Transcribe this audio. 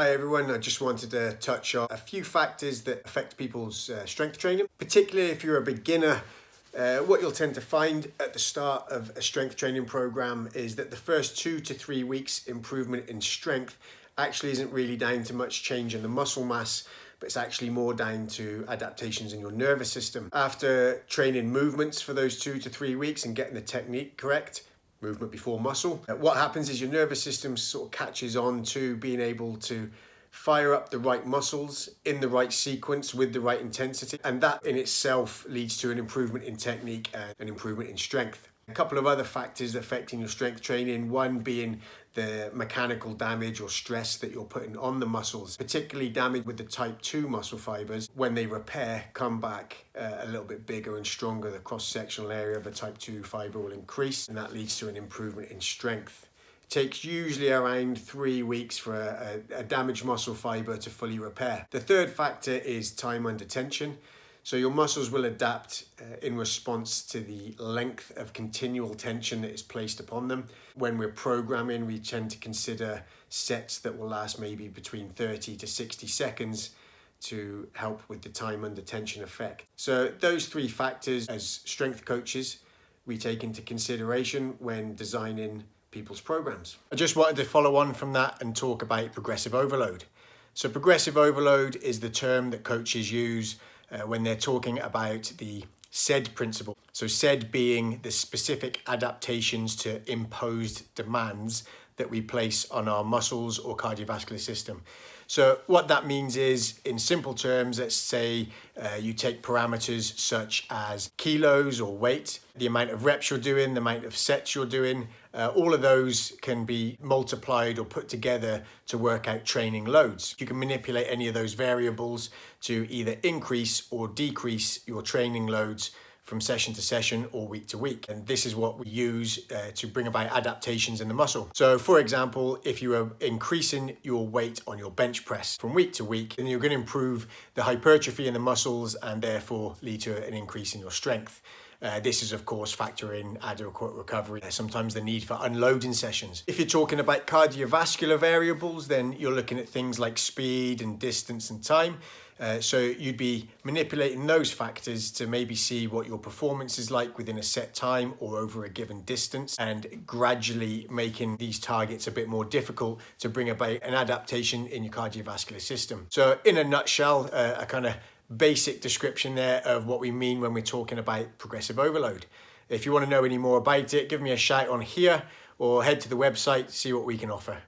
Hi everyone, I just wanted to touch on a few factors that affect people's strength training, particularly if you're a beginner. What you'll tend to find at the start of a strength training program is that the first 2 to 3 weeks improvement in strength actually isn't really down to much change in the muscle mass, but it's actually more down to adaptations in your nervous system. After training movements for those 2 to 3 weeks and getting the technique correct, movement before muscle, what happens is your nervous system sort of catches on to being able to fire up the right muscles in the right sequence with the right intensity, and that in itself leads to an improvement in technique and an improvement in strength. A couple of other factors affecting your strength training, one being the mechanical damage or stress that you're putting on the muscles, particularly damage with the type 2 muscle fibers. When they repair, come back a little bit bigger and stronger. The cross-sectional area of a type 2 fiber will increase, and that leads to an improvement in strength. It takes usually around 3 weeks for a damaged muscle fiber to fully repair. The third factor is time under tension. So your muscles will adapt in response to the length of continual tension that is placed upon them. When we're programming, we tend to consider sets that will last maybe between 30 to 60 seconds to help with the time under tension effect. So those three factors, as strength coaches, we take into consideration when designing people's programs. I just wanted to follow on from that and talk about progressive overload. So progressive overload is the term that coaches use when they're talking about the SAID principle. So SAID being the specific adaptations to imposed demands that we place on our muscles or cardiovascular system. So what that means is, in simple terms, let's say you take parameters such as kilos or weight, the amount of reps you're doing, the amount of sets you're doing, all of those can be multiplied or put together to work out training loads. You can manipulate any of those variables to either increase or decrease your training loads from session to session or week to week. And this is what we use to bring about adaptations in the muscle. So for example, if you are increasing your weight on your bench press from week to week, then you're going to improve the hypertrophy in the muscles and therefore lead to an increase in your strength. This is, of course, factoring adequate recovery, sometimes the need for unloading sessions. If you're talking about cardiovascular variables, then you're looking at things like speed and distance and time. So you'd be manipulating those factors to maybe see what your performance is like within a set time or over a given distance, and gradually making these targets a bit more difficult to bring about an adaptation in your cardiovascular system. So in a nutshell, a kind of basic description there of what we mean when we're talking about progressive overload. If you want to know any more about it, give me a shout on here or head to the website, see what we can offer.